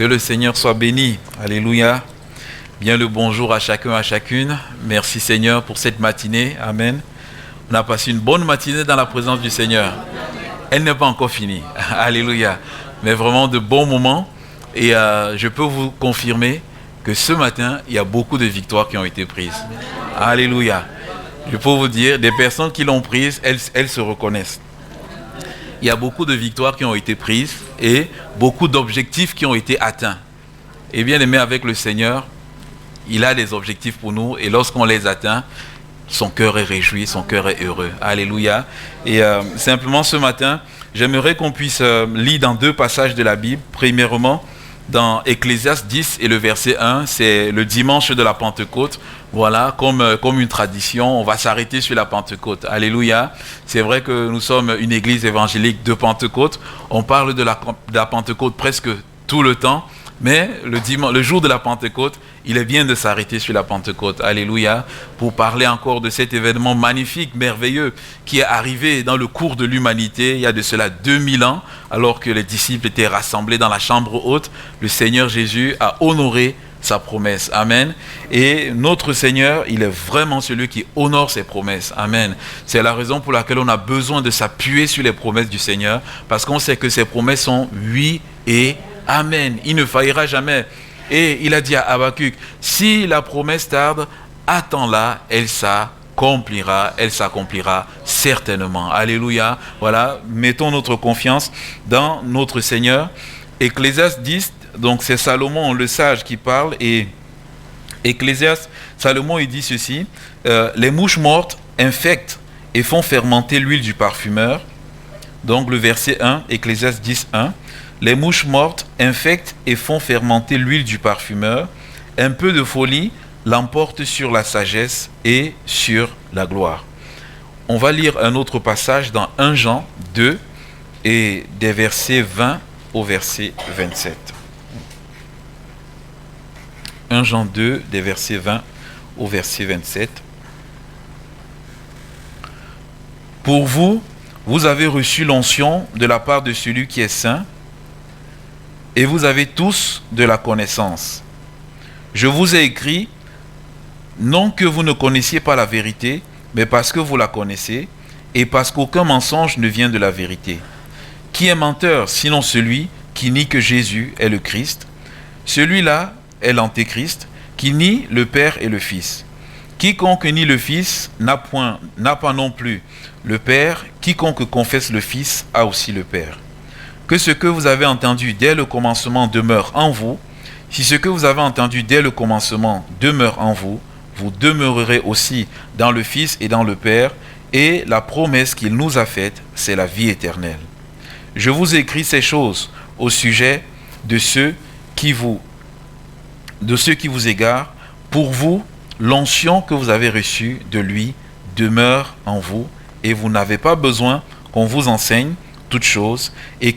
le Seigneur soit béni. Alléluia. Bien le bonjour à chacun, à chacune. Merci Seigneur pour cette matinée. Amen. On a passé une bonne matinée dans la présence du Seigneur. Elle n'est pas encore finie. Alléluia. Mais vraiment de bons moments. Et je peux vous confirmer que ce matin, il y a beaucoup de victoires qui ont été prises. Alléluia. Je peux vous dire, des personnes qui l'ont prise, elles se reconnaissent. Il y a beaucoup de victoires qui ont été prises et beaucoup d'objectifs qui ont été atteints. Et bien aimé, avec le Seigneur, il a des objectifs pour nous et lorsqu'on les atteint, son cœur est réjoui, son cœur est heureux. Alléluia. Et simplement ce matin, j'aimerais qu'on puisse lire dans deux passages de la Bible. Premièrement, dans Ecclésiaste 10 et le verset 1, c'est le dimanche de la Pentecôte. Voilà, comme une tradition, on va s'arrêter sur la Pentecôte. Alléluia. C'est vrai que nous sommes une église évangélique de Pentecôte. On parle de la Pentecôte presque tout le temps. Mais le jour de la Pentecôte, il est bien de s'arrêter sur la Pentecôte. Alléluia. Pour parler encore de cet événement magnifique, merveilleux, qui est arrivé dans le cours de l'humanité, il y a de cela 2000 ans, alors que les disciples étaient rassemblés dans la chambre haute. Le Seigneur Jésus a honoré sa promesse. Amen. Et notre Seigneur, il est vraiment celui qui honore ses promesses. Amen. C'est la raison pour laquelle on a besoin de s'appuyer sur les promesses du Seigneur, parce qu'on sait que ses promesses sont oui et amen. Il ne faillira jamais. Et il a dit à Habakkuk, si la promesse tarde, attends-la, elle s'accomplira certainement. Alléluia. Voilà, mettons notre confiance dans notre Seigneur. Ecclésiaste 10, donc c'est Salomon le sage qui parle, et Ecclésiaste, Salomon il dit ceci, les mouches mortes infectent et font fermenter l'huile du parfumeur. Donc le verset 1, Ecclésiaste 10, 1. Les mouches mortes infectent et font fermenter l'huile du parfumeur. Un peu de folie l'emporte sur la sagesse et sur la gloire. On va lire un autre passage dans 1 Jean 2 et des versets 20 au verset 27. 1 Jean 2 des versets 20 au verset 27. Pour vous, vous avez reçu l'onction de la part de celui qui est saint, et vous avez tous de la connaissance. Je vous ai écrit, non que vous ne connaissiez pas la vérité, mais parce que vous la connaissez, et parce qu'aucun mensonge ne vient de la vérité. Qui est menteur, sinon celui qui nie que Jésus est le Christ? Celui-là est l'antéchrist, qui nie le Père et le Fils. Quiconque nie le Fils n'a pas non plus le Père. Quiconque confesse le Fils a aussi le Père. Que ce que vous avez entendu dès le commencement demeure en vous. Si ce que vous avez entendu dès le commencement demeure en vous, vous demeurerez aussi dans le Fils et dans le Père, et la promesse qu'il nous a faite, c'est la vie éternelle. Je vous écris ces choses au sujet de ceux qui vous égarent. Pour vous, l'onction que vous avez reçue de lui demeure en vous, et vous n'avez pas besoin qu'on vous enseigne toutes choses, et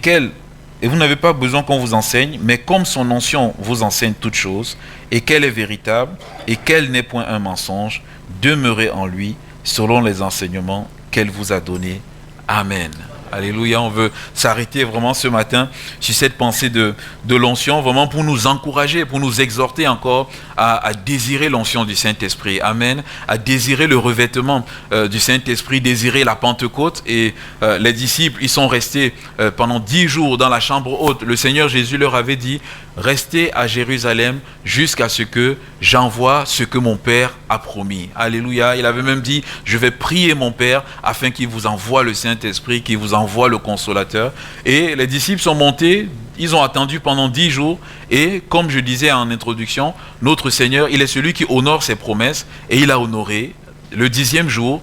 vous n'avez pas besoin qu'on vous enseigne, mais comme son onction vous enseigne toutes choses, et qu'elle est véritable, et qu'elle n'est point un mensonge, demeurez en lui, selon les enseignements qu'elle vous a donnés. Amen. Alléluia, on veut s'arrêter vraiment ce matin sur cette pensée de l'onction, vraiment pour nous encourager, pour nous exhorter encore à désirer l'onction du Saint-Esprit. Amen. À désirer le revêtement du Saint-Esprit, désirer la Pentecôte. Et les disciples, ils sont restés pendant 10 jours dans la chambre haute. Le Seigneur Jésus leur avait dit, restez à Jérusalem jusqu'à ce que j'envoie ce que mon Père a promis. Alléluia. Il avait même dit, je vais prier mon Père afin qu'il vous envoie le Saint-Esprit, qu'il vous envoie le Consolateur. Et les disciples sont montés, ils ont attendu pendant 10 jours. Et comme je disais en introduction, notre Seigneur, il est celui qui honore ses promesses, et il a honoré. Le 10e jour,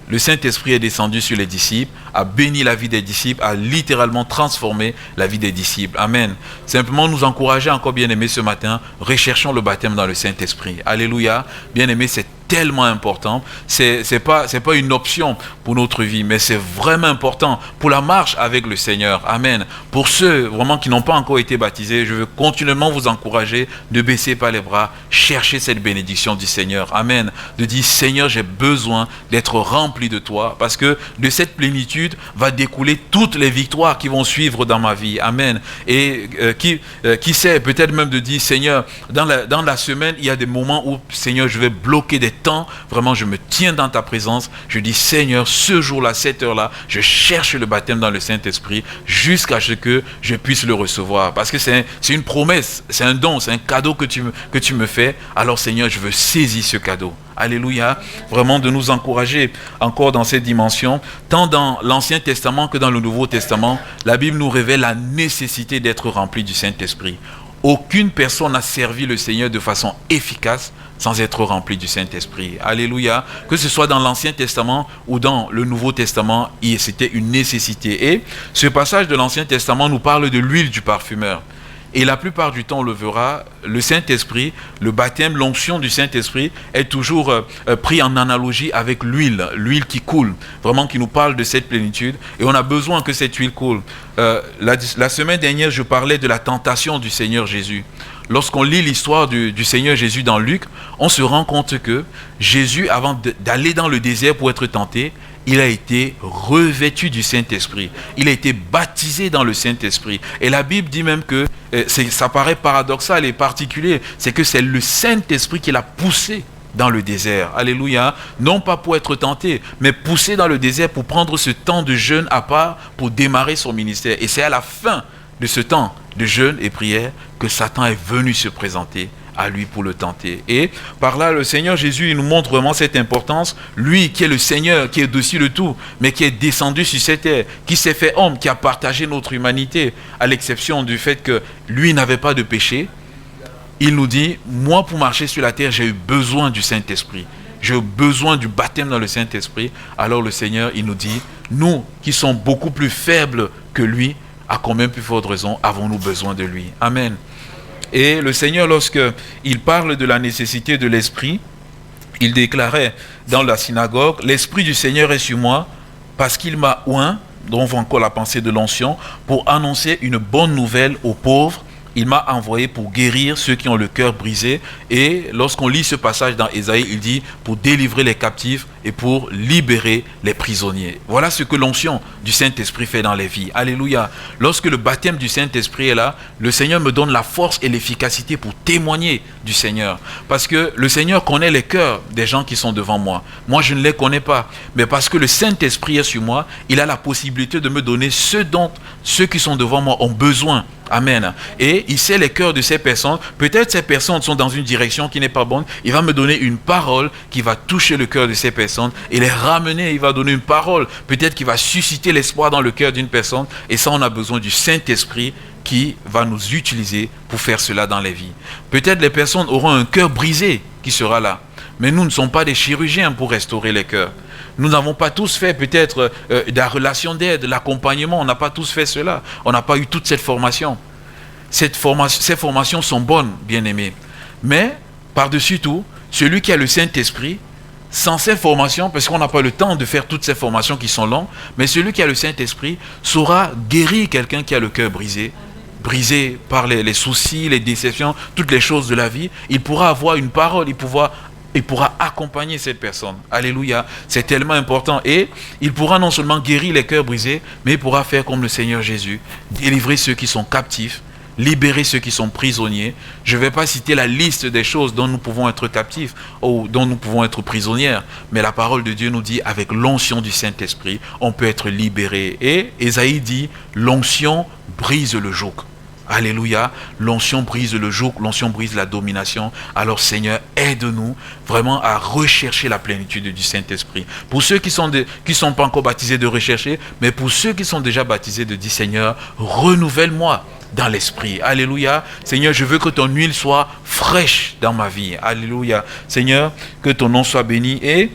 le Saint-Esprit est descendu sur les disciples, a béni la vie des disciples, a littéralement transformé la vie des disciples. Amen. Simplement nous encourager encore, bien-aimés, ce matin, recherchons le baptême dans le Saint-Esprit. Alléluia. Bien-aimés, c'est tellement important. C'est pas une option pour notre vie, mais c'est vraiment important pour la marche avec le Seigneur. Amen. Pour ceux vraiment qui n'ont pas encore été baptisés, je veux continuellement vous encourager, ne baissez pas les bras, cherchez cette bénédiction du Seigneur. Amen. De dire, Seigneur, j'ai besoin d'être rempli de toi, parce que de cette plénitude va découler toutes les victoires qui vont suivre dans ma vie. Amen. Et qui sait, peut-être même de dire, Seigneur, dans la semaine, il y a des moments où, Seigneur, je vais bloquer des temps, vraiment, je me tiens dans ta présence, je dis, Seigneur, ce jour-là, cette heure-là, je cherche le baptême dans le Saint-Esprit jusqu'à ce que je puisse le recevoir, parce que c'est une promesse, c'est un don, c'est un cadeau que tu me fais. Alors Seigneur, je veux saisir ce cadeau. Alléluia. Vraiment de nous encourager encore dans cette dimension. Tant dans l'Ancien Testament que dans le Nouveau Testament, la Bible nous révèle la nécessité d'être rempli du Saint-Esprit. Aucune personne n'a servi le Seigneur de façon efficace sans être rempli du Saint-Esprit. Alléluia. Que ce soit dans l'Ancien Testament ou dans le Nouveau Testament, c'était une nécessité. Et ce passage de l'Ancien Testament nous parle de l'huile du parfumeur. Et la plupart du temps, on le verra, le Saint-Esprit, le baptême, l'onction du Saint-Esprit est toujours pris en analogie avec l'huile qui coule, vraiment qui nous parle de cette plénitude. Et on a besoin que cette huile coule. La semaine dernière, je parlais de la tentation du Seigneur Jésus. Lorsqu'on lit l'histoire du Seigneur Jésus dans Luc, on se rend compte que Jésus, avant d'aller dans le désert pour être tenté, il a été revêtu du Saint-Esprit. Il a été baptisé dans le Saint-Esprit. Et la Bible dit même que, ça paraît paradoxal et particulier, c'est que c'est le Saint-Esprit qui l'a poussé dans le désert. Alléluia. Non pas pour être tenté, mais poussé dans le désert pour prendre ce temps de jeûne à part pour démarrer son ministère. Et c'est à la fin de ce temps de jeûne et prière que Satan est venu se présenter à lui pour le tenter. Et par là, le Seigneur Jésus, il nous montre vraiment cette importance. Lui qui est le Seigneur, qui est au-dessus de tout, mais qui est descendu sur cette terre, qui s'est fait homme, qui a partagé notre humanité, à l'exception du fait que lui n'avait pas de péché. Il nous dit, moi pour marcher sur la terre, j'ai eu besoin du Saint-Esprit. J'ai eu besoin du baptême dans le Saint-Esprit. Alors le Seigneur, il nous dit, nous qui sommes beaucoup plus faibles que lui, à combien plus forte raison avons-nous besoin de lui? Amen. Et le Seigneur, lorsqu'il parle de la nécessité de l'Esprit, il déclarait dans la synagogue, « L'Esprit du Seigneur est sur moi, parce qu'il m'a oint, dont on voit encore la pensée de l'onction, pour annoncer une bonne nouvelle aux pauvres. Il m'a envoyé pour guérir ceux qui ont le cœur brisé. » Et lorsqu'on lit ce passage dans Ésaïe, il dit pour délivrer les captifs et pour libérer les prisonniers. Voilà ce que l'onction du Saint-Esprit fait dans les vies. Alléluia. Lorsque le baptême du Saint-Esprit est là, le Seigneur me donne la force et l'efficacité pour témoigner du Seigneur. Parce que le Seigneur connaît les cœurs des gens qui sont devant moi. Moi, je ne les connais pas. Mais parce que le Saint-Esprit est sur moi, il a la possibilité de me donner ce dont ceux qui sont devant moi ont besoin. Amen. Et il sait les cœurs de ces personnes. Peut-être ces personnes sont dans une direction qui n'est pas bonne. Il va me donner une parole qui va toucher le cœur de ces personnes et les ramener. Il va donner une parole peut-être qui va susciter l'espoir dans le cœur d'une personne. Et ça, on a besoin du Saint-Esprit qui va nous utiliser pour faire cela dans les vies. Peut-être les personnes auront un cœur brisé qui sera là. Mais nous ne sommes pas des chirurgiens pour restaurer les cœurs. Nous n'avons pas tous fait peut-être de la relation d'aide, l'accompagnement. On n'a pas tous fait cela. On n'a pas eu toute cette formation. Ces formations sont bonnes, bien-aimés. Mais, par-dessus tout, celui qui a le Saint-Esprit, sans ces formations, parce qu'on n'a pas le temps de faire toutes ces formations qui sont longues, mais celui qui a le Saint-Esprit saura guérir quelqu'un qui a le cœur brisé par les soucis, les déceptions, toutes les choses de la vie. Il pourra avoir une parole, il pourra accompagner cette personne. Alléluia. C'est tellement important. Et il pourra non seulement guérir les cœurs brisés, mais il pourra faire comme le Seigneur Jésus, délivrer ceux qui sont captifs, libérer ceux qui sont prisonniers. Je ne vais pas citer la liste des choses dont nous pouvons être captifs ou dont nous pouvons être prisonniers, mais la parole de Dieu nous dit, avec l'onction du Saint-Esprit, on peut être libéré. Et Ésaïe dit, l'onction brise le joug. Alléluia, l'onction brise le joug, l'onction brise la domination. Alors Seigneur, aide-nous vraiment à rechercher la plénitude du Saint-Esprit. Pour ceux qui sont pas encore baptisés, de rechercher, mais pour ceux qui sont déjà baptisés, de dire, Seigneur, renouvelle-moi dans l'esprit. Alléluia. Seigneur, je veux que ton huile soit fraîche dans ma vie. Alléluia. Seigneur, que ton nom soit béni. Et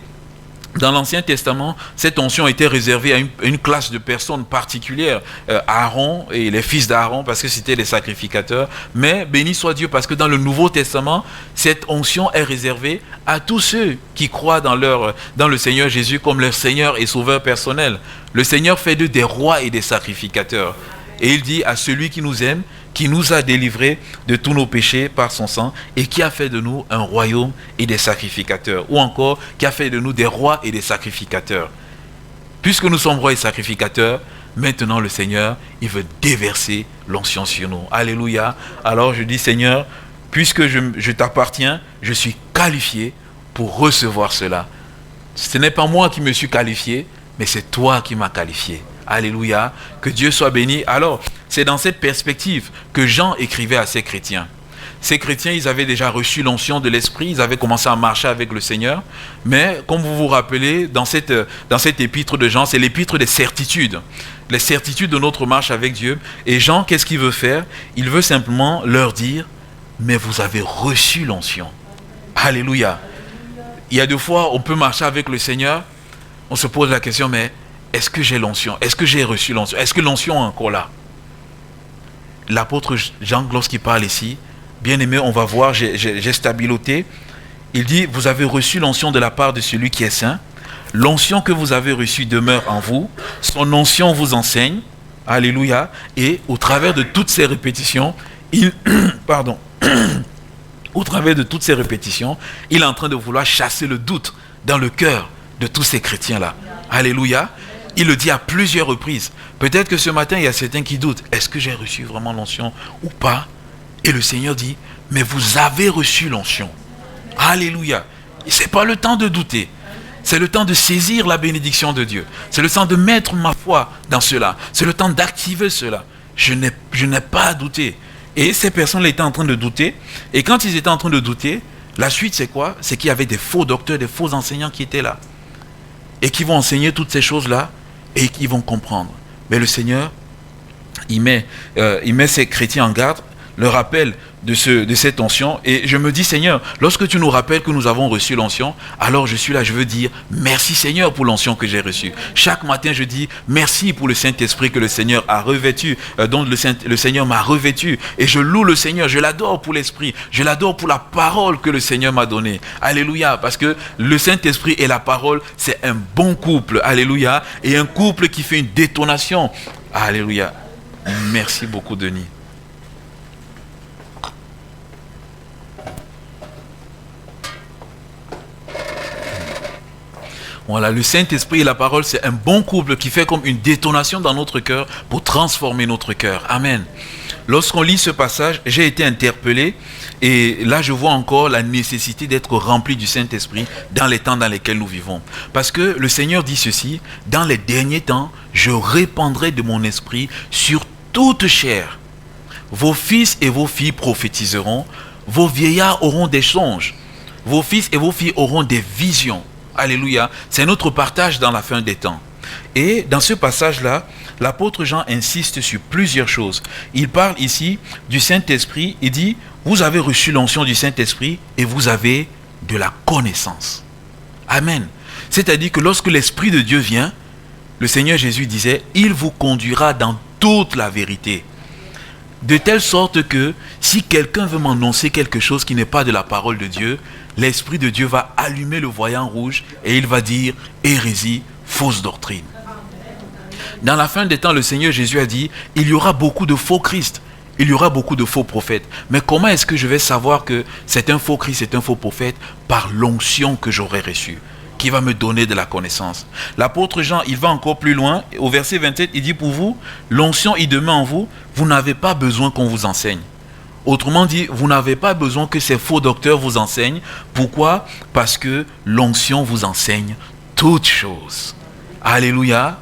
Dans l'Ancien Testament, cette onction était réservée à une classe de personnes particulières, Aaron et les fils d'Aaron, parce que c'était les sacrificateurs. Mais béni soit Dieu, parce que dans le Nouveau Testament, cette onction est réservée à tous ceux qui croient dans le Seigneur Jésus comme leur Seigneur et Sauveur personnel. Le Seigneur fait d'eux des rois et des sacrificateurs. Et il dit à celui qui nous aime, qui nous a délivrés de tous nos péchés par son sang et qui a fait de nous un royaume et des sacrificateurs. Ou encore, qui a fait de nous des rois et des sacrificateurs. Puisque nous sommes rois et sacrificateurs, maintenant le Seigneur, il veut déverser l'onction sur nous. Alléluia. Alors je dis, Seigneur, puisque je t'appartiens, je suis qualifié pour recevoir cela. Ce n'est pas moi qui me suis qualifié, mais c'est toi qui m'as qualifié. Alléluia, que Dieu soit béni. Alors, c'est dans cette perspective que Jean écrivait à ces chrétiens. Ces chrétiens, ils avaient déjà reçu l'onction de l'Esprit, ils avaient commencé à marcher avec le Seigneur. Mais, comme vous vous rappelez, dans cette épître de Jean, c'est l'épître des certitudes. Les certitudes de notre marche avec Dieu. Et Jean, qu'est-ce qu'il veut faire? Il veut simplement leur dire, mais vous avez reçu l'onction. Alléluia. Il y a des fois, on peut marcher avec le Seigneur, on se pose la question, mais est-ce que j'ai l'onction? Est-ce que j'ai reçu l'onction? Est-ce que l'onction est encore là? L'apôtre Jean, lorsqu'il parle ici, bien aimé, on va voir, j'ai stabiloté. Il dit, vous avez reçu l'onction de la part de celui qui est saint. L'onction que vous avez reçue demeure en vous. Son onction vous enseigne. Alléluia. Et au travers de toutes ces répétitions, au travers de toutes ces répétitions, il est en train de vouloir chasser le doute dans le cœur de tous ces chrétiens-là. Alléluia. Il le dit à plusieurs reprises. Peut-être que ce matin, il y a certains qui doutent. Est-ce que j'ai reçu vraiment l'onction ou pas? Et le Seigneur dit, mais vous avez reçu l'onction. Alléluia. Ce n'est pas le temps de douter. C'est le temps de saisir la bénédiction de Dieu. C'est le temps de mettre ma foi dans cela. C'est le temps d'activer cela. Je n'ai pas à douter. Et ces personnes-là étaient en train de douter. Et quand ils étaient en train de douter, la suite c'est quoi? C'est qu'il y avait des faux docteurs, des faux enseignants qui étaient là. Et qui vont enseigner toutes ces choses-là. Et qui vont comprendre. Mais le Seigneur, il met ces chrétiens en garde, le rappelle de cette onction. Et je me dis, Seigneur, lorsque tu nous rappelles que nous avons reçu l'onction, alors je suis là, je veux dire, merci Seigneur pour l'onction que j'ai reçue. Chaque matin, je dis, merci pour le Saint-Esprit que le Seigneur a revêtu, dont le Seigneur m'a revêtu. Et je loue le Seigneur, je l'adore pour l'Esprit, je l'adore pour la parole que le Seigneur m'a donnée. Alléluia, parce que le Saint-Esprit et la parole, c'est un bon couple. Alléluia, et un couple qui fait une détonation. Alléluia. Merci beaucoup, Denis. Voilà, le Saint-Esprit et la parole, c'est un bon couple qui fait comme une détonation dans notre cœur pour transformer notre cœur. Amen. Lorsqu'on lit ce passage, j'ai été interpellé et là je vois encore la nécessité d'être rempli du Saint-Esprit dans les temps dans lesquels nous vivons. Parce que le Seigneur dit ceci, dans les derniers temps, je répandrai de mon esprit sur toute chair. Vos fils et vos filles prophétiseront, vos vieillards auront des songes, vos fils et vos filles auront des visions. Alléluia, c'est notre partage dans la fin des temps. Et dans ce passage-là, l'apôtre Jean insiste sur plusieurs choses. Il parle ici du Saint-Esprit, il dit, vous avez reçu l'onction du Saint-Esprit et vous avez de la connaissance. Amen. C'est-à-dire que lorsque l'Esprit de Dieu vient, le Seigneur Jésus disait, il vous conduira dans toute la vérité. De telle sorte que si quelqu'un veut m'annoncer quelque chose qui n'est pas de la parole de Dieu, l'Esprit de Dieu va allumer le voyant rouge et il va dire hérésie, fausse doctrine. Dans la fin des temps, le Seigneur Jésus a dit, il y aura beaucoup de faux Christ, il y aura beaucoup de faux prophètes. Mais comment est-ce que je vais savoir que c'est un faux Christ, c'est un faux prophète? Par l'onction que j'aurai reçue, qui va me donner de la connaissance. L'apôtre Jean, il va encore plus loin. Au verset 27, il dit, pour vous, l'onction, il demeure en vous, vous n'avez pas besoin qu'on vous enseigne. Autrement dit, vous n'avez pas besoin que ces faux docteurs vous enseignent. Pourquoi? Parce que l'onction vous enseigne toutes choses. Alléluia.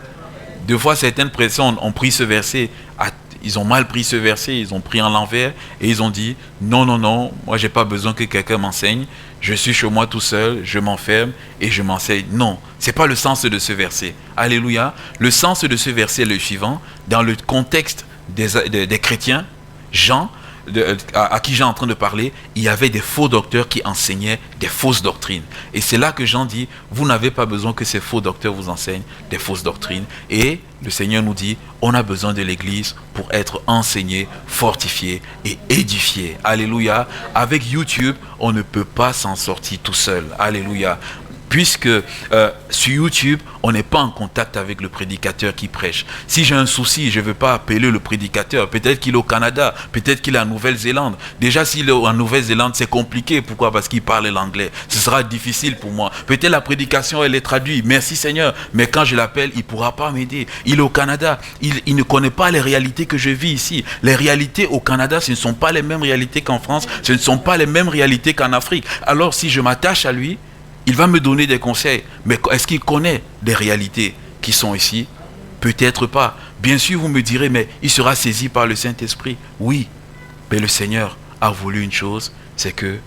Deux fois, certaines personnes ont pris ce verset, ils ont mal pris ce verset, ils ont pris en l'envers et ils ont dit, non, moi j'ai pas besoin que quelqu'un m'enseigne, je suis chez moi tout seul, je m'enferme et je m'enseigne. Non, c'est pas le sens de ce verset. Alléluia. Le sens de ce verset est le suivant, dans le contexte des chrétiens, Jean, à qui Jean est en train de parler, il y avait des faux docteurs qui enseignaient des fausses doctrines. Et c'est là que Jean dit, vous n'avez pas besoin que ces faux docteurs vous enseignent des fausses doctrines. Et le Seigneur nous dit, on a besoin de l'Église pour être enseigné, fortifié et édifié. Alléluia. Avec YouTube, on ne peut pas s'en sortir tout seul. Alléluia. Puisque sur YouTube, on n'est pas en contact avec le prédicateur qui prêche. Si j'ai un souci, je ne veux pas appeler le prédicateur. Peut-être qu'il est au Canada, peut-être qu'il est en Nouvelle-Zélande. Déjà, s'il est en Nouvelle-Zélande, c'est compliqué. Pourquoi? Parce qu'il parle l'anglais. Ce sera difficile pour moi. Peut-être la prédication, elle est traduite. Merci Seigneur. Mais quand je l'appelle, il ne pourra pas m'aider. Il est au Canada. Il ne connaît pas les réalités que je vis ici. Les réalités au Canada, ce ne sont pas les mêmes réalités qu'en France. Ce ne sont pas les mêmes réalités qu'en Afrique. Alors, si je m'attache à lui, il va me donner des conseils, mais est-ce qu'il connaît les réalités qui sont ici? Peut-être pas. Bien sûr, vous me direz, mais il sera saisi par le Saint-Esprit. Oui, mais le Seigneur a voulu une chose, c'est que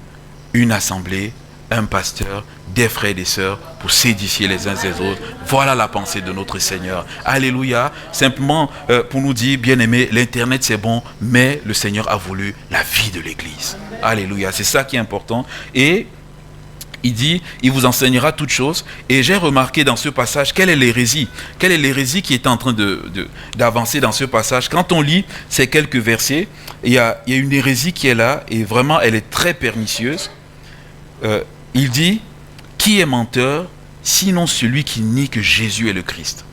une assemblée, un pasteur, des frères et des sœurs, pour s'édifier les uns des autres. Voilà la pensée de notre Seigneur. Alléluia. Simplement pour nous dire, bien aimé, l'Internet c'est bon, mais le Seigneur a voulu la vie de l'Église. Alléluia. C'est ça qui est important. Et il dit, il vous enseignera toutes choses. Et j'ai remarqué dans ce passage, quelle est l'hérésie? Quelle est l'hérésie qui est en train d'avancer dans ce passage? Quand on lit ces quelques versets, il y a une hérésie qui est là, et vraiment, elle est très pernicieuse. Il dit, qui est menteur, sinon celui qui nie que Jésus est le Christ?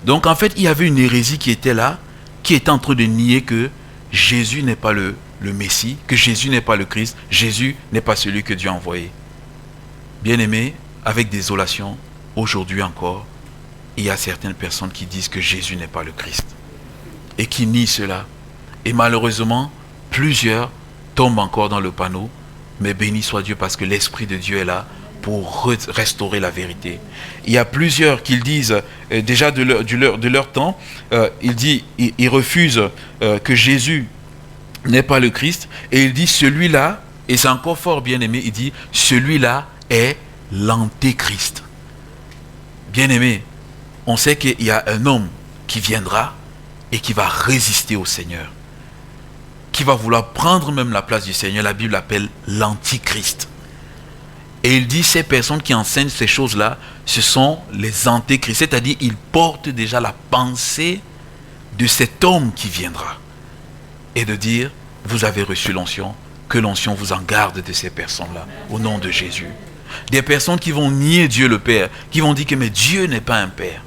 Donc, en fait, il y avait une hérésie qui était là, qui était en train de nier que Jésus n'est pas le Messie, que Jésus n'est pas le Christ, Jésus n'est pas celui que Dieu a envoyé. Bien-aimés, avec désolation, aujourd'hui encore, il y a certaines personnes qui disent que Jésus n'est pas le Christ et qui nient cela. Et malheureusement, plusieurs tombent encore dans le panneau, mais béni soit Dieu parce que l'Esprit de Dieu est là pour restaurer la vérité. Il y a plusieurs qui disent, déjà de leur temps, ils refusent que Jésus n'est pas le Christ, et il dit celui-là, et c'est encore fort bien-aimé, il dit celui-là est l'antéchrist. Bien-aimé, on sait qu'il y a un homme qui viendra et qui va résister au Seigneur, qui va vouloir prendre même la place du Seigneur. La Bible l'appelle l'antichrist. Et il dit ces personnes qui enseignent ces choses-là, ce sont les antéchrists, c'est-à-dire ils portent déjà la pensée de cet homme qui viendra. Et de dire, vous avez reçu l'onction, que l'onction vous en garde de ces personnes-là, au nom de Jésus. Des personnes qui vont nier Dieu le Père, qui vont dire que mais Dieu n'est pas un Père.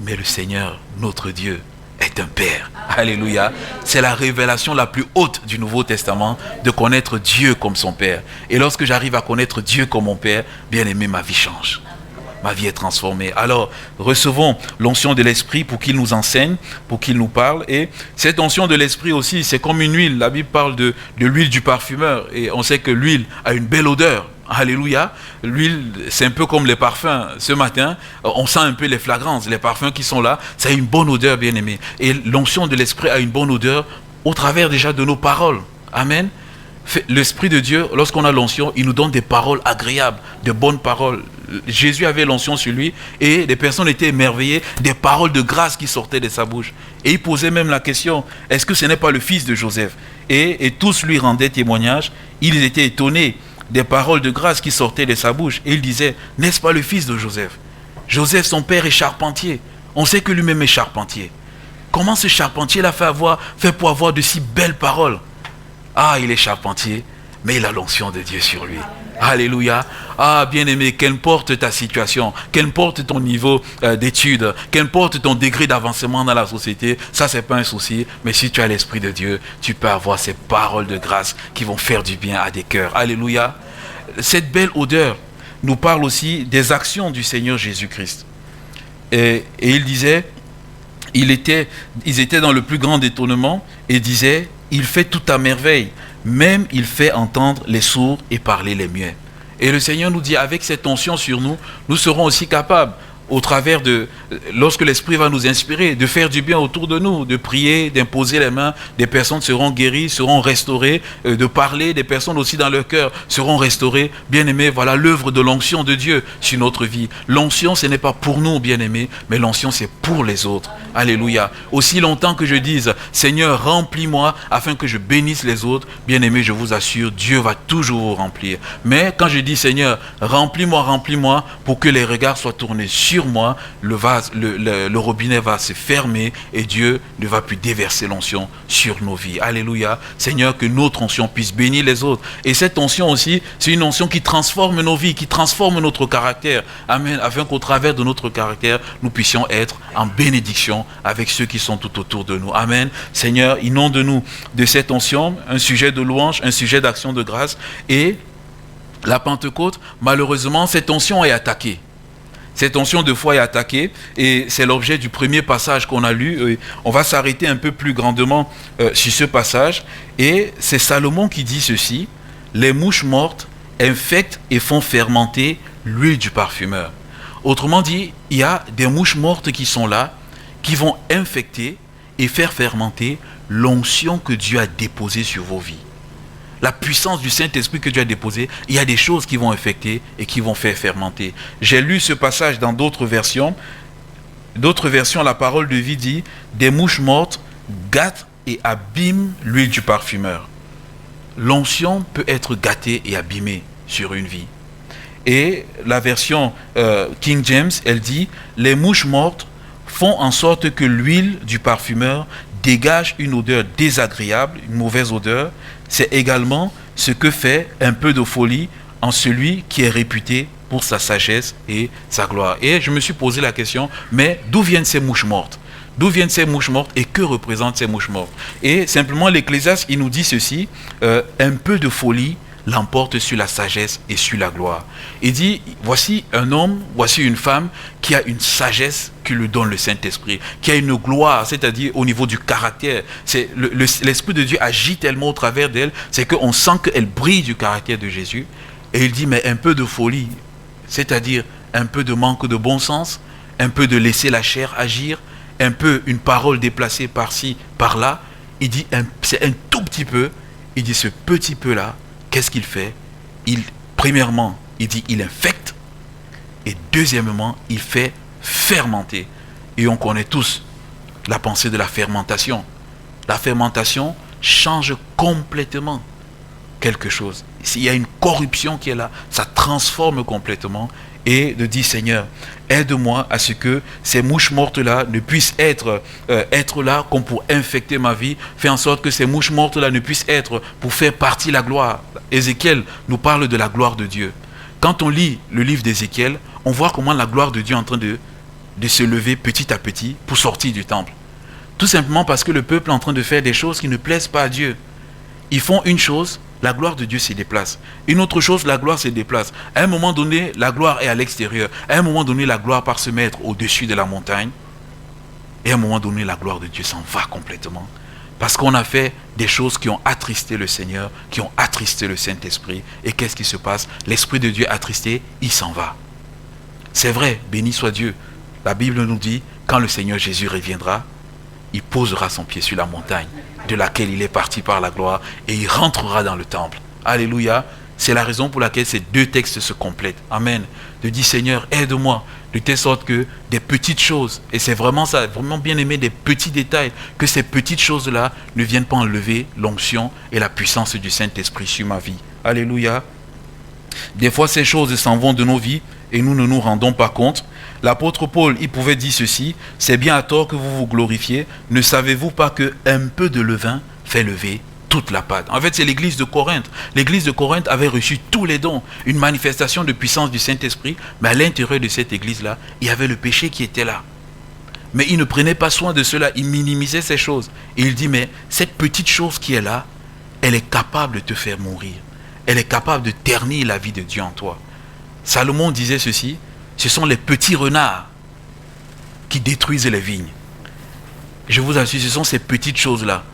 Mais le Seigneur, notre Dieu, est un Père. Alléluia. C'est la révélation la plus haute du Nouveau Testament, de connaître Dieu comme son Père. Et lorsque j'arrive à connaître Dieu comme mon Père, bien aimé, ma vie change. Ma vie est transformée. Alors, recevons l'onction de l'Esprit pour qu'il nous enseigne, pour qu'il nous parle. Et cette onction de l'Esprit aussi, c'est comme une huile. La Bible parle de l'huile du parfumeur. Et on sait que l'huile a une belle odeur. Alléluia. L'huile, c'est un peu comme les parfums. Ce matin, on sent un peu les flagrances. Les parfums qui sont là, ça a une bonne odeur, bien aimé. Et l'onction de l'Esprit a une bonne odeur au travers déjà de nos paroles. Amen. L'Esprit de Dieu, lorsqu'on a l'onction, il nous donne des paroles agréables, de bonnes paroles. Jésus avait l'onction sur lui et les personnes étaient émerveillées des paroles de grâce qui sortaient de sa bouche. Et il posait même la question, est-ce que ce n'est pas le fils de Joseph? Et tous lui rendaient témoignage. Ils étaient étonnés des paroles de grâce qui sortaient de sa bouche. Et il disait, n'est-ce pas le fils de Joseph? Joseph, son père, est charpentier. On sait que lui-même est charpentier. Comment ce charpentier l'a fait pour avoir de si belles paroles? Ah, il est charpentier, mais il a l'onction de Dieu sur lui. Alléluia. Ah, bien-aimé, qu'importe ta situation, qu'importe ton niveau d'études, qu'importe ton degré d'avancement dans la société, ça, c'est pas un souci. Mais si tu as l'Esprit de Dieu, tu peux avoir ces paroles de grâce qui vont faire du bien à des cœurs. Alléluia. Cette belle odeur nous parle aussi des actions du Seigneur Jésus-Christ. Et il disait, ils étaient dans le plus grand étonnement et disait, il fait tout à merveille. Même il fait entendre les sourds et parler les muets. Et le Seigneur nous dit, avec cette onction sur nous, nous serons aussi capables, au travers de lorsque l'Esprit va nous inspirer, de faire du bien autour de nous, de prier, d'imposer les mains, des personnes seront guéries, seront restaurées, de parler, des personnes aussi dans leur cœur seront restaurées. Bien-aimés, voilà l'œuvre de l'onction de Dieu sur notre vie. L'onction, ce n'est pas pour nous, bien-aimés, mais l'onction, c'est pour les autres. Alléluia. Aussi longtemps que je dise, Seigneur, remplis-moi afin que je bénisse les autres, bien-aimés, je vous assure, Dieu va toujours vous remplir. Mais quand je dis, Seigneur, remplis-moi, remplis-moi, pour que les regards soient tournés sur moi, le robinet va se fermer et Dieu ne va plus déverser l'onction sur nos vies. Alléluia. Seigneur, que notre onction puisse bénir les autres. Et cette onction aussi, c'est une onction qui transforme nos vies, qui transforme notre caractère. Amen. Afin qu'au travers de notre caractère, nous puissions être en bénédiction avec ceux qui sont tout autour de nous. Amen. Seigneur, inonde-nous de cette onction, un sujet de louange, un sujet d'action de grâce. Et la Pentecôte, malheureusement, cette onction est attaquée. Cette onction de foi est attaquée et c'est l'objet du premier passage qu'on a lu. On va s'arrêter un peu plus grandement sur ce passage. Et c'est Salomon qui dit ceci: les mouches mortes infectent et font fermenter l'huile du parfumeur. Autrement dit, il y a des mouches mortes qui sont là, qui vont infecter et faire fermenter l'onction que Dieu a déposée sur vos vies. La puissance du Saint-Esprit que Dieu a déposée, il y a des choses qui vont infecter et qui vont faire fermenter. J'ai lu ce passage dans d'autres versions. D'autres versions, la parole de vie dit: des mouches mortes gâtent et abîment l'huile du parfumeur. L'onction peut être gâtée et abîmée sur une vie. Et la version King James, elle dit: les mouches mortes font en sorte que l'huile du parfumeur dégage une odeur désagréable, une mauvaise odeur. C'est également ce que fait un peu de folie en celui qui est réputé pour sa sagesse et sa gloire. Et je me suis posé la question, mais d'où viennent ces mouches mortes? D'où viennent ces mouches mortes et que représentent ces mouches mortes? Et simplement l'Ecclésiaste, il nous dit ceci: un peu de folie l'emporte sur la sagesse et sur la gloire. Il dit, voici un homme, voici une femme qui a une sagesse que lui donne le Saint-Esprit, qui a une gloire, c'est-à-dire au niveau du caractère. L'Esprit de Dieu agit tellement au travers d'elle, c'est qu'on sent qu'elle brille du caractère de Jésus. Et il dit, mais un peu de folie, c'est-à-dire un peu de manque de bon sens, un peu de laisser la chair agir, un peu une parole déplacée par-ci, par-là. Il dit, c'est un tout petit peu. Il dit, ce petit peu-là, qu'est-ce qu'il fait? Premièrement, il dit, il infecte. Et deuxièmement, il fait fermenter. Et on connaît tous la pensée de la fermentation. La fermentation change complètement quelque chose. S'il y a une corruption qui est là, ça transforme complètement. Et de dire, Seigneur, aide-moi à ce que ces mouches mortes-là ne puissent être là comme pour infecter ma vie. Fais en sorte que ces mouches mortes-là ne puissent être pour faire partie de la gloire. Ézéchiel nous parle de la gloire de Dieu. Quand on lit le livre d'Ézéchiel, on voit comment la gloire de Dieu est en train de se lever petit à petit pour sortir du temple. Tout simplement parce que le peuple est en train de faire des choses qui ne plaisent pas à Dieu. Ils font une chose, la gloire de Dieu se déplace. Une autre chose, la gloire se déplace. À un moment donné, la gloire est à l'extérieur. À un moment donné, la gloire part se mettre au-dessus de la montagne. Et à un moment donné, la gloire de Dieu s'en va complètement. Parce qu'on a fait des choses qui ont attristé le Seigneur, qui ont attristé le Saint-Esprit. Et qu'est-ce qui se passe? L'Esprit de Dieu attristé, il s'en va. C'est vrai, béni soit Dieu. La Bible nous dit, quand le Seigneur Jésus reviendra, il posera son pied sur la montagne de laquelle il est parti par la gloire et il rentrera dans le temple. Alléluia. C'est la raison pour laquelle ces deux textes se complètent. Amen. De dire, Seigneur, aide-moi de telle sorte que des petites choses, et c'est vraiment ça, vraiment bien aimé, des petits détails, que ces petites choses-là ne viennent pas enlever l'onction et la puissance du Saint-Esprit sur ma vie. Alléluia. Des fois, ces choses s'en vont de nos vies et nous ne nous rendons pas compte. L'apôtre Paul, il pouvait dire ceci: c'est bien à tort que vous vous glorifiez. Ne savez-vous pas qu'un peu de levain fait lever toute la pâte? En fait, c'est l'église de Corinthe. L'église de Corinthe avait reçu tous les dons, une manifestation de puissance du Saint-Esprit, mais à l'intérieur de cette église-là, il y avait le péché qui était là. Mais il ne prenait pas soin de cela, il minimisait ces choses. Et il dit, mais cette petite chose qui est là, elle est capable de te faire mourir. Elle est capable de ternir la vie de Dieu en toi. Salomon disait ceci: ce sont les petits renards qui détruisent les vignes. Je vous assure, ce sont ces petites choses-là.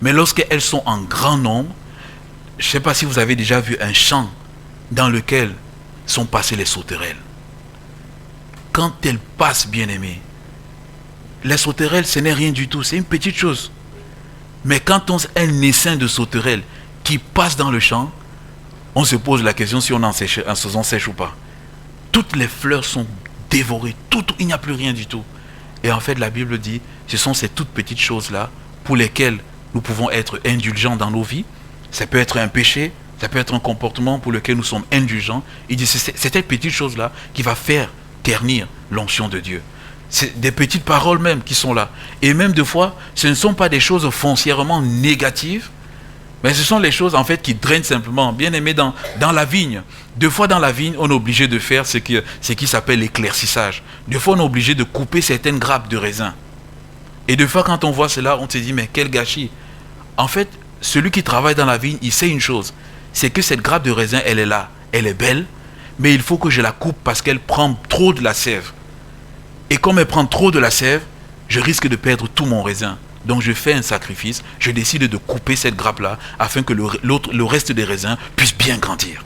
Mais lorsqu'elles sont en grand nombre, je ne sais pas si vous avez déjà vu un champ dans lequel sont passées les sauterelles. Quand elles passent, bien aimées, les sauterelles, ce n'est rien du tout, c'est une petite chose. Mais quand on a un essaim de sauterelles qui passe dans le champ, on se pose la question si on en sèche ou pas. Toutes les fleurs sont dévorées, il n'y a plus rien du tout. Et en fait, la Bible dit, ce sont ces toutes petites choses-là pour lesquelles nous pouvons être indulgents dans nos vies. Ça peut être un péché, ça peut être un comportement pour lequel nous sommes indulgents. Il dit, c'est cette petite chose-là qui va faire ternir l'onction de Dieu. C'est des petites paroles même qui sont là. Et même des fois, ce ne sont pas des choses foncièrement négatives, mais ce sont les choses en fait qui drainent simplement. Bien aimé, dans la vigne, deux fois dans la vigne, on est obligé de faire ce qui s'appelle l'éclaircissage. Deux fois, on est obligé de couper certaines grappes de raisin. Et deux fois, quand on voit cela, on se dit, mais quel gâchis. En fait, celui qui travaille dans la vigne, il sait une chose, c'est que cette grappe de raisin, elle est là, elle est belle, mais il faut que je la coupe parce qu'elle prend trop de la sève. Et comme elle prend trop de la sève, je risque de perdre tout mon raisin. Donc je fais un sacrifice, je décide de couper cette grappe-là afin que le reste des raisins puisse bien grandir.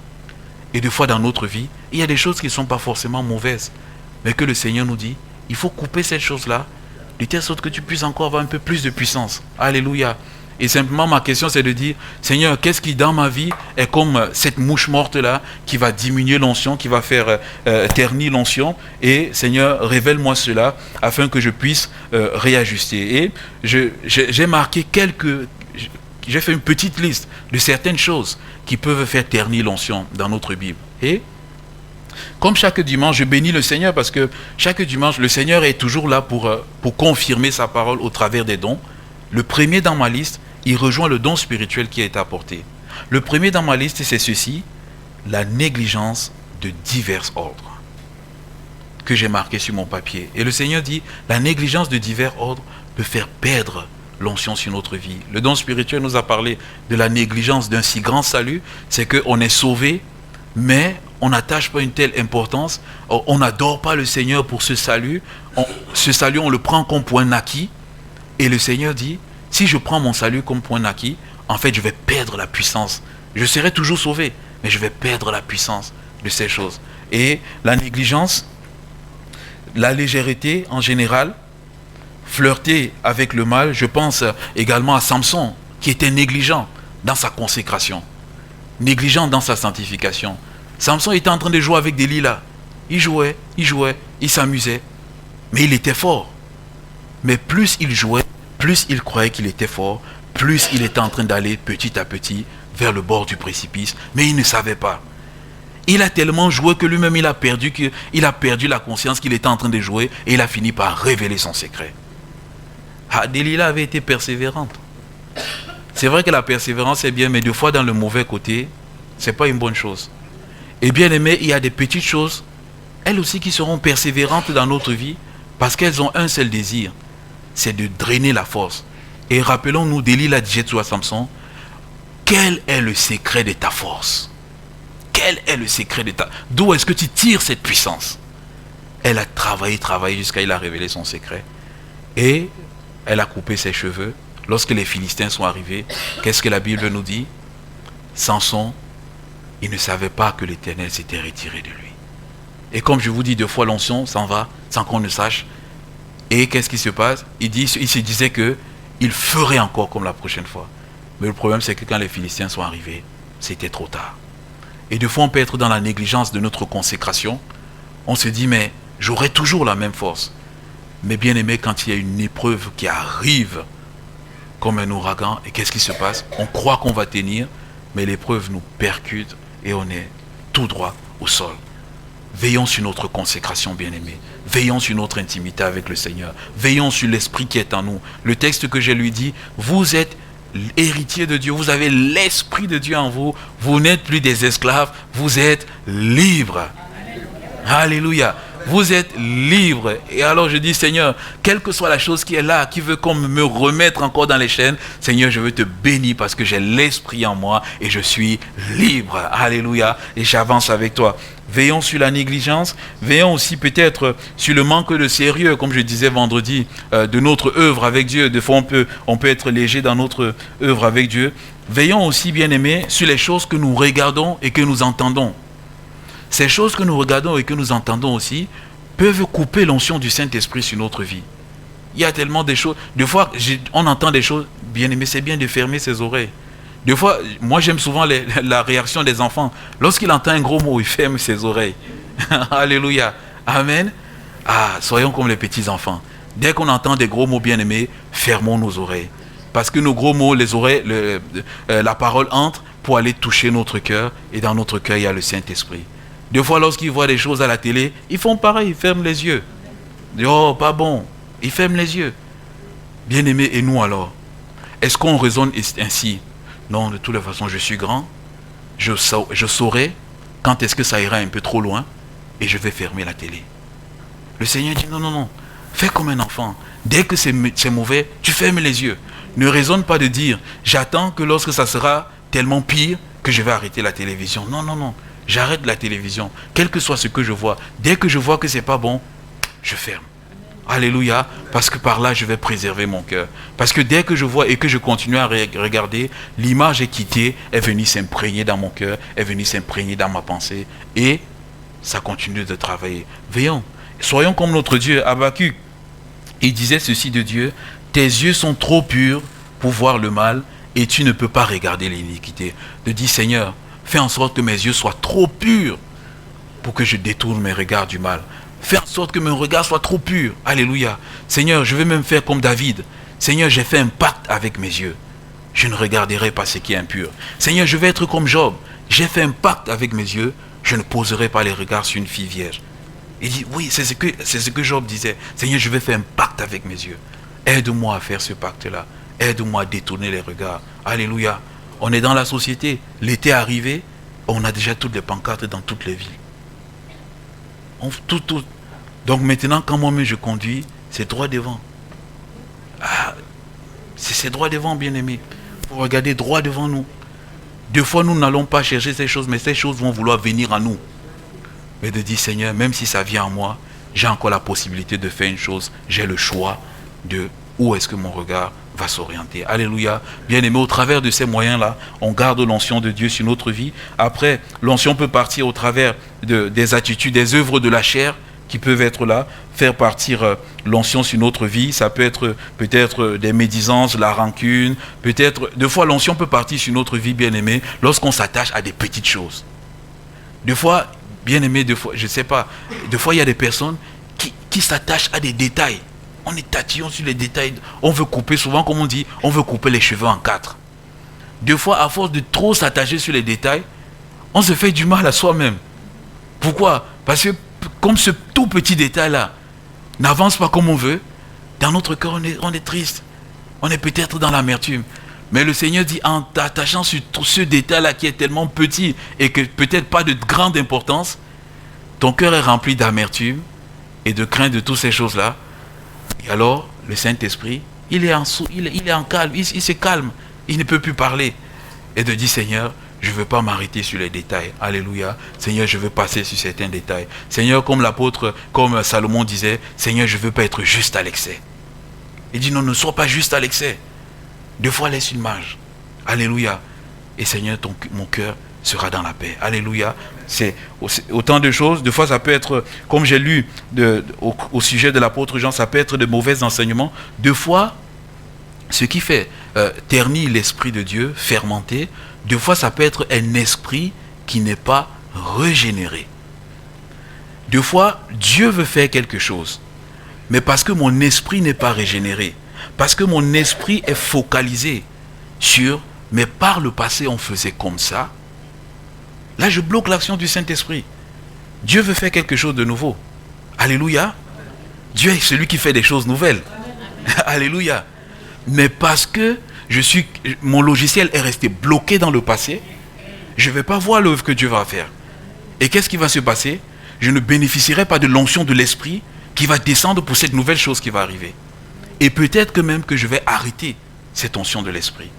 Et des fois dans notre vie, il y a des choses qui ne sont pas forcément mauvaises, mais que le Seigneur nous dit, il faut couper cette chose-là, de telle sorte que tu puisses encore avoir un peu plus de puissance. Alléluia. Et simplement ma question c'est de dire, Seigneur, qu'est-ce qui dans ma vie est comme cette mouche morte-là qui va diminuer l'onction, qui va faire ternir l'onction. Et Seigneur, révèle-moi cela afin que je puisse réajuster. Et j'ai marqué j'ai fait une petite liste de certaines choses qui peuvent faire ternir l'onction dans notre Bible. Et comme chaque dimanche, je bénis le Seigneur parce que chaque dimanche, le Seigneur est toujours là pour confirmer sa parole au travers des dons. Le premier dans ma liste, il rejoint le don spirituel qui a été apporté. Le premier dans ma liste, c'est ceci, la négligence de divers ordres, que j'ai marqué sur mon papier. Et le Seigneur dit, la négligence de divers ordres peut faire perdre l'onction sur notre vie. Le don spirituel nous a parlé de la négligence d'un si grand salut, c'est qu'on est sauvé, mais on n'attache pas une telle importance, on n'adore pas le Seigneur pour ce salut, ce salut on le prend comme point acquis, et le Seigneur dit, si je prends mon salut comme point acquis, en fait je vais perdre la puissance. Je serai toujours sauvé, mais je vais perdre la puissance de ces choses. Et la négligence, la légèreté en général, flirter avec le mal, je pense également à Samson, qui était négligent dans sa consécration, négligent dans sa sanctification. Samson était en train de jouer avec des lilas. Il jouait, il s'amusait, mais il était fort. Mais plus il jouait, plus il croyait qu'il était fort, plus il était en train d'aller petit à petit vers le bord du précipice, mais il ne savait pas. Il a tellement joué que lui-même il a perdu la conscience qu'il était en train de jouer et il a fini par révéler son secret. Delilah avait été persévérante. C'est vrai que la persévérance est bien, mais des fois dans le mauvais côté, c'est pas une bonne chose. Et bien aimé, il y a des petites choses, elles aussi qui seront persévérantes dans notre vie, parce qu'elles ont un seul désir, c'est de drainer la force. Et rappelons-nous, Delilah disait à Samson, quel est le secret de ta force? Quel est le secret de ta... D'où est-ce que tu tires cette puissance? Elle a travaillé jusqu'à il a révélé son secret. Et elle a coupé ses cheveux. Lorsque les Philistins sont arrivés, qu'est-ce que la Bible nous dit? Samson, il ne savait pas que l'Éternel s'était retiré de lui. Et comme je vous dis, deux fois l'onction s'en va sans qu'on ne sache. Et qu'est-ce qui se passe? Il se disait qu'il ferait encore comme la prochaine fois. Mais le problème, c'est que quand les Philistins sont arrivés, c'était trop tard. Et des fois, on peut être dans la négligence de notre consécration. On se dit, mais j'aurai toujours la même force. Mais bien aimé, quand il y a une épreuve qui arrive comme un ouragan, et qu'est-ce qui se passe? On croit qu'on va tenir, mais l'épreuve nous percute et on est tout droit au sol. Veillons sur notre consécration, bien-aimés. Veillons sur notre intimité avec le Seigneur. Veillons sur l'esprit qui est en nous. Le texte que je lui dis, vous êtes héritier de Dieu, vous avez l'esprit de Dieu en vous. Vous n'êtes plus des esclaves, vous êtes libres. Alléluia. Vous êtes libres. Et alors je dis, Seigneur, quelle que soit la chose qui est là, qui veut comme me remettre encore dans les chaînes, Seigneur, je veux te bénir parce que j'ai l'esprit en moi et je suis libre. Alléluia. Et j'avance avec toi. Veillons sur la négligence. Veillons aussi peut-être sur le manque de sérieux, comme je disais vendredi, de notre œuvre avec Dieu. Des fois, on peut être léger dans notre œuvre avec Dieu. Veillons aussi, bien-aimés, sur les choses que nous regardons et que nous entendons. Ces choses que nous regardons et que nous entendons aussi peuvent couper l'onction du Saint-Esprit sur notre vie. Il y a tellement de choses. Des fois, on entend des choses, bien aimé, c'est bien de fermer ses oreilles. Des fois, moi j'aime souvent la réaction des enfants. Lorsqu'il entend un gros mot, il ferme ses oreilles. Alléluia. Amen. Ah, soyons comme les petits enfants. Dès qu'on entend des gros mots bien-aimés, fermons nos oreilles. Parce que nos gros mots, les oreilles, la parole entre pour aller toucher notre cœur. Et dans notre cœur, il y a le Saint-Esprit. Des fois, lorsqu'ils voient des choses à la télé, ils font pareil, ils ferment les yeux. Ils disent, oh, pas bon. Ils ferment les yeux. Bien-aimés, et nous alors? Est-ce qu'on raisonne ainsi? Non, de toutes les façons, je suis grand. Je saurai quand est-ce que ça ira un peu trop loin. Et je vais fermer la télé. Le Seigneur dit, non, non, non. Fais comme un enfant. Dès que c'est mauvais, tu fermes les yeux. Ne raisonne pas de dire, j'attends que lorsque ça sera tellement pire, que je vais arrêter la télévision. Non, non, non. J'arrête la télévision. Quel que soit ce que je vois. Dès que je vois que c'est pas bon, je ferme. Alléluia. Parce que par là, je vais préserver mon cœur. Parce que dès que je vois et que je continue à regarder, l'image est quittée, est venue s'imprégner dans mon cœur, est venue s'imprégner dans ma pensée. Et ça continue de travailler. Veillons. Soyons comme notre Dieu. Habakkuk, il disait ceci de Dieu: tes yeux sont trop purs pour voir le mal et tu ne peux pas regarder l'iniquité. De dire, Seigneur, fais en sorte que mes yeux soient trop purs pour que je détourne mes regards du mal. Fais en sorte que mon regard soit trop pur. Alléluia. Seigneur, je vais même faire comme David. Seigneur, j'ai fait un pacte avec mes yeux. Je ne regarderai pas ce qui est impur. Seigneur, je vais être comme Job. J'ai fait un pacte avec mes yeux. Je ne poserai pas les regards sur une fille vierge. Il dit, oui, c'est ce que Job disait. Seigneur, je vais faire un pacte avec mes yeux. Aide-moi à faire ce pacte-là. Aide-moi à détourner les regards. Alléluia. On est dans la société. L'été est arrivé. On a déjà toutes les pancartes dans toutes les villes. Tout. Donc maintenant, quand moi-même je conduis, c'est droit devant. Ah, c'est droit devant, bien-aimé. Il faut regarder droit devant nous. Des fois, nous n'allons pas chercher ces choses, mais ces choses vont vouloir venir à nous. Mais de dire, Seigneur, même si ça vient à moi, j'ai encore la possibilité de faire une chose. J'ai le choix de où est-ce que mon regard va s'orienter. Alléluia. Bien-aimé, au travers de ces moyens-là, on garde l'onction de Dieu sur notre vie. Après, l'onction peut partir au travers des attitudes, des œuvres de la chair qui peuvent être là, faire partir l'onction sur notre vie. Ça peut être peut-être des médisances, la rancune, peut-être, des fois l'onction peut partir sur notre vie, bien-aimé, lorsqu'on s'attache à des petites choses. Des fois, bien-aimé, des fois, je ne sais pas, des fois il y a des personnes qui s'attachent à des détails. On est tatillon sur les détails. On veut couper, souvent comme on dit, on veut couper les cheveux en 4. Des fois, à force de trop s'attacher sur les détails, on se fait du mal à soi-même. Pourquoi? Parce que comme ce tout petit détail-là n'avance pas comme on veut, dans notre cœur, on est triste. On est peut-être dans l'amertume. Mais le Seigneur dit, en t'attachant sur tout ce détail-là qui est tellement petit et que peut-être pas de grande importance, ton cœur est rempli d'amertume et de crainte de toutes ces choses-là. Et alors, le Saint-Esprit, il est en calme, il se calme, il ne peut plus parler. Et de dire, Seigneur, je ne veux pas m'arrêter sur les détails. Alléluia. Seigneur, je veux passer sur certains détails. Seigneur, comme l'apôtre, comme Salomon disait, Seigneur, je ne veux pas être juste à l'excès. Il dit, non, ne sois pas juste à l'excès. Deux fois, laisse une marge. Alléluia. Et Seigneur, mon cœur sera dans la paix. Alléluia. C'est autant de choses. Des fois, ça peut être, comme j'ai lu au sujet de l'apôtre Jean, ça peut être de mauvais enseignements. Deux fois, ce qui fait ternir l'esprit de Dieu, fermenté, deux fois, ça peut être un esprit qui n'est pas régénéré. Deux fois, Dieu veut faire quelque chose. Mais parce que mon esprit n'est pas régénéré, parce que mon esprit est focalisé sur, mais par le passé, on faisait comme ça. Là, je bloque l'action du Saint-Esprit. Dieu veut faire quelque chose de nouveau. Alléluia. Dieu est celui qui fait des choses nouvelles. Alléluia. Mais parce que mon logiciel est resté bloqué dans le passé, je ne vais pas voir l'œuvre que Dieu va faire. Et qu'est-ce qui va se passer? Je ne bénéficierai pas de l'onction de l'Esprit qui va descendre pour cette nouvelle chose qui va arriver. Et peut-être que même que je vais arrêter cette onction de l'Esprit.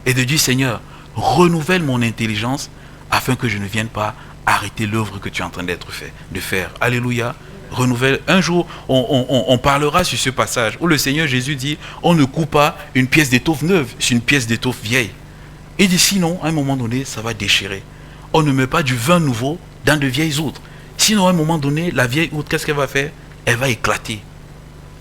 Et de dire, Seigneur, renouvelle mon intelligence afin que je ne vienne pas arrêter l'œuvre que tu es en train de faire. Alléluia. Renouvelle. Un jour, on parlera sur ce passage où le Seigneur Jésus dit, on ne coupe pas une pièce d'étoffe neuve sur une pièce d'étoffe vieille. Il dit, sinon, à un moment donné, ça va déchirer. On ne met pas du vin nouveau dans de vieilles outres. Sinon, à un moment donné, la vieille outre, qu'est-ce qu'elle va faire? Elle va éclater.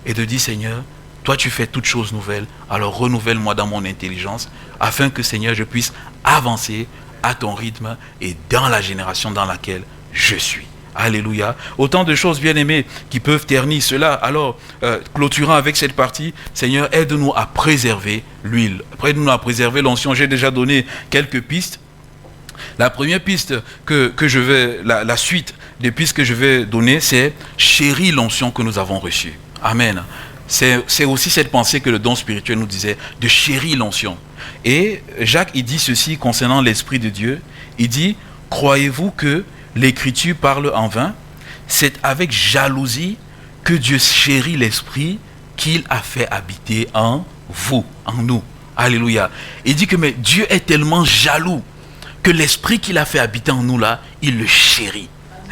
Et de dire, Seigneur, toi tu fais toutes choses nouvelles, alors renouvelle-moi dans mon intelligence, afin que Seigneur, je puisse avancer à ton rythme et dans la génération dans laquelle je suis. Alléluia. Autant de choses, bien-aimées, qui peuvent ternir cela. Alors, clôturant avec cette partie, Seigneur, aide-nous à préserver l'huile. Aide-nous à préserver l'onction. J'ai déjà donné quelques pistes. La première piste que je vais, la suite des pistes que je vais donner, c'est chérir l'onction que nous avons reçue. Amen. C'est aussi cette pensée que le don spirituel nous disait, de chérir l'onction. Et Jacques, il dit ceci concernant l'Esprit de Dieu. Il dit, croyez-vous que l'Écriture parle en vain? C'est avec jalousie que Dieu chérit l'Esprit qu'il a fait habiter en vous, en nous. Alléluia. Il dit que mais Dieu est tellement jaloux que l'Esprit qu'il a fait habiter en nous là, il le chérit.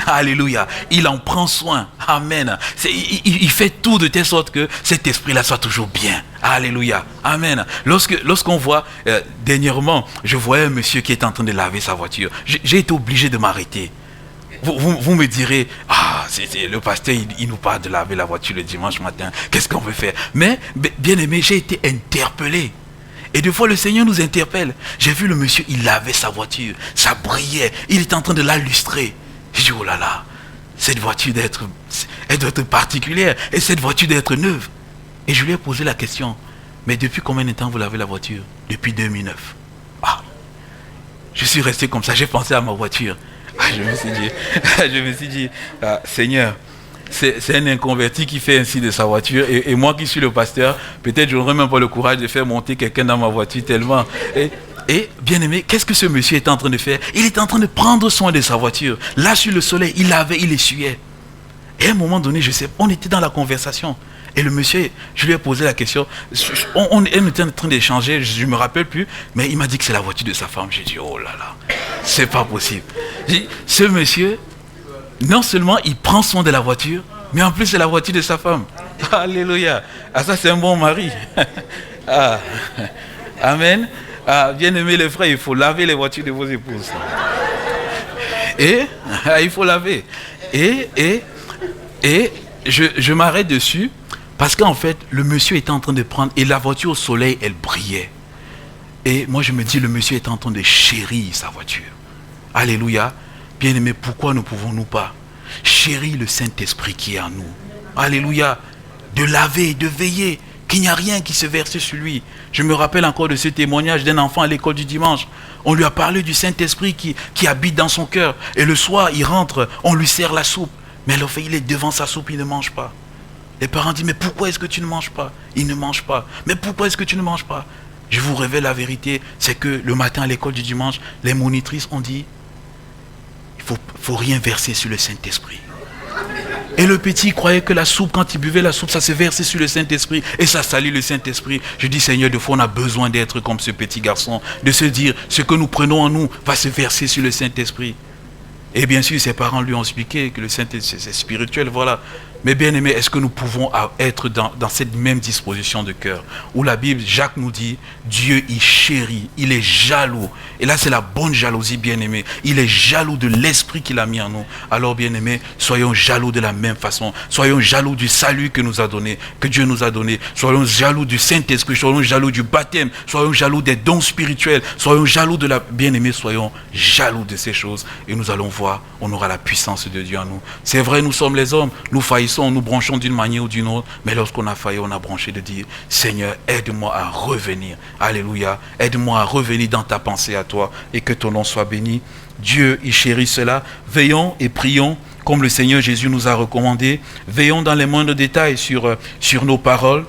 Alléluia. Il en prend soin. Amen. Il fait tout de telle sorte que cet esprit-là soit toujours bien. Alléluia. Amen. Lorsqu'on voit, dernièrement, je voyais un monsieur qui était en train de laver sa voiture. J'ai été obligé de m'arrêter. Vous me direz, le pasteur, il nous parle de laver la voiture le dimanche matin. Qu'est-ce qu'on veut faire? Mais, bien aimé, j'ai été interpellé. Et des fois, le Seigneur nous interpelle. J'ai vu le monsieur, il lavait sa voiture. Ça brillait. Il était en train de la lustrer. J'ai dit, oh là là, cette voiture elle doit être particulière. Et cette voiture doit être neuve. Et je lui ai posé la question, mais depuis combien de temps vous lavez la voiture? Depuis 2009. Je suis resté comme ça, j'ai pensé à ma voiture. Je me suis dit, Seigneur, c'est un inconverti qui fait ainsi de sa voiture. Et moi qui suis le pasteur, peut-être je n'aurais même pas le courage de faire monter quelqu'un dans ma voiture tellement. Et bien aimé, qu'est-ce que ce monsieur était en train de faire? Il était en train de prendre soin de sa voiture. Là sur le soleil, il lavait, il essuyait. Et à un moment donné, on était dans la conversation. Et le monsieur, je lui ai posé la question. On était en train d'échanger, je ne me rappelle plus. Mais il m'a dit que c'est la voiture de sa femme. J'ai dit, oh là là, c'est pas possible. Ce monsieur, non seulement il prend soin de la voiture, mais en plus c'est la voiture de sa femme. Alléluia. Ça c'est un bon mari. Amen. Bien aimé les frères, il faut laver les voitures de vos épouses. Et il faut laver. Et je m'arrête dessus parce qu'en fait, le monsieur était en train de prendre, et la voiture au soleil, elle brillait. Et moi je me dis, le monsieur est en train de chérir sa voiture. Alléluia. Bien aimé, pourquoi ne pouvons-nous pas chérir le Saint-Esprit qui est en nous? Alléluia. De laver, de veiller, qu'il n'y a rien qui se verse sur lui. Je me rappelle encore de ce témoignage d'un enfant à l'école du dimanche. On lui a parlé du Saint-Esprit qui habite dans son cœur. Et le soir, il rentre, on lui sert la soupe. Mais alors, il est devant sa soupe, il ne mange pas. Les parents disent, mais pourquoi est-ce que tu ne manges pas? Il ne mange pas. Mais pourquoi est-ce que tu ne manges pas? Je vous révèle la vérité, c'est que le matin à l'école du dimanche, les monitrices ont dit, il ne faut rien verser sur le Saint-Esprit. Et le petit croyait que la soupe, quand il buvait la soupe, ça se versait sur le Saint-Esprit et ça salit le Saint-Esprit. Je dis, Seigneur, des fois on a besoin d'être comme ce petit garçon, de se dire, ce que nous prenons en nous va se verser sur le Saint-Esprit. Et bien sûr, ses parents lui ont expliqué que le Saint-Esprit, c'est spirituel, voilà. Mais bien aimé, est-ce que nous pouvons être dans cette même disposition de cœur? Où la Bible, Jacques nous dit, Dieu il chérit, il est jaloux. Et là c'est la bonne jalousie, bien aimé. Il est jaloux de l'esprit qu'il a mis en nous. Alors bien aimé, soyons jaloux de la même façon. Soyons jaloux du salut que Dieu nous a donné. Soyons jaloux du Saint-Esprit, soyons jaloux du baptême, soyons jaloux des dons spirituels, soyons jaloux de la... Bien aimé, soyons jaloux de ces choses. Et nous allons voir, on aura la puissance de Dieu en nous. C'est vrai, nous sommes les hommes, nous faillissons, nous branchons d'une manière ou d'une autre, mais lorsqu'on a failli, on a branché de dire, Seigneur, aide-moi à revenir. Alléluia. Aide-moi à revenir dans ta pensée à toi et que ton nom soit béni. Dieu, il chérit cela. Veillons et prions comme le Seigneur Jésus nous a recommandé. Veillons dans les moindres détails sur nos paroles.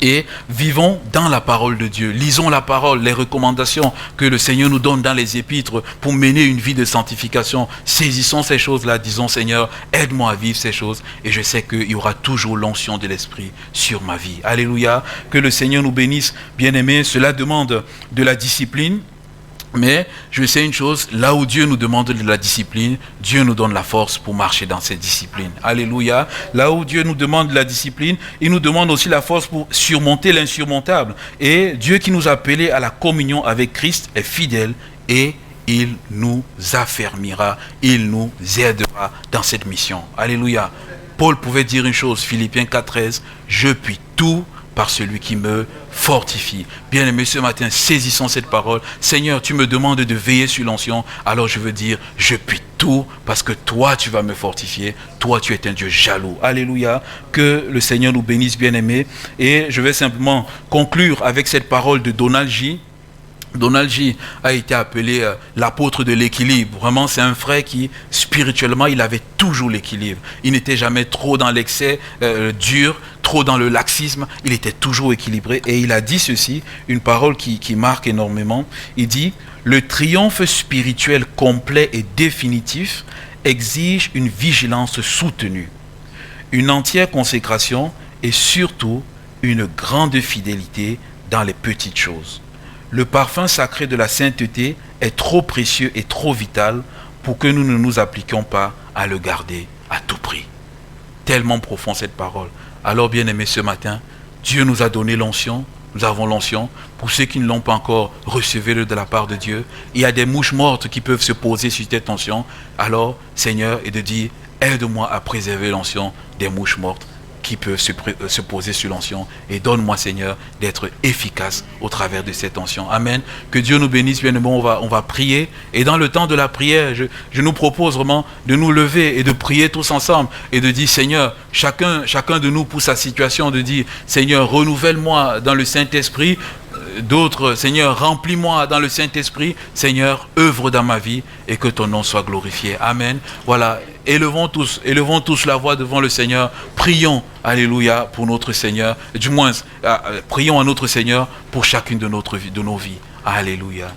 Et vivons dans la parole de Dieu. Lisons la parole, les recommandations que le Seigneur nous donne dans les épîtres pour mener une vie de sanctification. Saisissons ces choses-là, disons Seigneur, aide-moi à vivre ces choses. Et je sais qu'il y aura toujours l'onction de l'Esprit sur ma vie. Alléluia. Que le Seigneur nous bénisse. Bien-aimés, cela demande de la discipline. Mais je sais une chose, là où Dieu nous demande de la discipline, Dieu nous donne la force pour marcher dans cette discipline. Alléluia. Là où Dieu nous demande de la discipline, il nous demande aussi la force pour surmonter l'insurmontable. Et Dieu qui nous a appelés à la communion avec Christ est fidèle et il nous affermira, il nous aidera dans cette mission. Alléluia. Paul pouvait dire une chose, Philippiens 4,13, je puis tout par celui qui me fortifie. Bien-aimé, ce matin, saisissons cette parole. Seigneur, tu me demandes de veiller sur l'onction. Alors je veux dire, je puis tout parce que toi, tu vas me fortifier. Toi, tu es un Dieu jaloux. Alléluia. Que le Seigneur nous bénisse, bien-aimé. Et je vais simplement conclure avec cette parole de Donald J. Donald J a été appelé l'apôtre de l'équilibre. Vraiment, c'est un frère qui, spirituellement, il avait toujours l'équilibre. Il n'était jamais trop dans l'excès dur, trop dans le laxisme. Il était toujours équilibré. Et il a dit ceci, une parole qui marque énormément. Il dit, le triomphe spirituel complet et définitif exige une vigilance soutenue, une entière consécration et surtout une grande fidélité dans les petites choses. Le parfum sacré de la sainteté est trop précieux et trop vital pour que nous ne nous appliquions pas à le garder à tout prix. Tellement profond cette parole. Alors bien aimé, ce matin, Dieu nous a donné l'onction. Nous avons l'onction. Pour ceux qui ne l'ont pas encore, recevez-le de la part de Dieu. Il y a des mouches mortes qui peuvent se poser sur cette onction. Alors, Seigneur, et de dire, aide-moi à préserver l'onction des mouches mortes qui peuvent se poser sur l'onction. Et donne-moi, Seigneur, d'être efficace au travers de cette onction. Amen. Que Dieu nous bénisse, bien aimé. On va prier. Et dans le temps de la prière, je nous propose vraiment de nous lever et de prier tous ensemble. Et de dire, Seigneur, chacun de nous pour sa situation, de dire, Seigneur, renouvelle-moi dans le Saint-Esprit. D'autres, Seigneur, remplis-moi dans le Saint-Esprit. Seigneur, œuvre dans ma vie et que ton nom soit glorifié. Amen. Voilà. Élevons tous la voix devant le Seigneur. Prions, alléluia, pour notre Seigneur. Du moins, prions à notre Seigneur pour chacune de nos vies. Alléluia.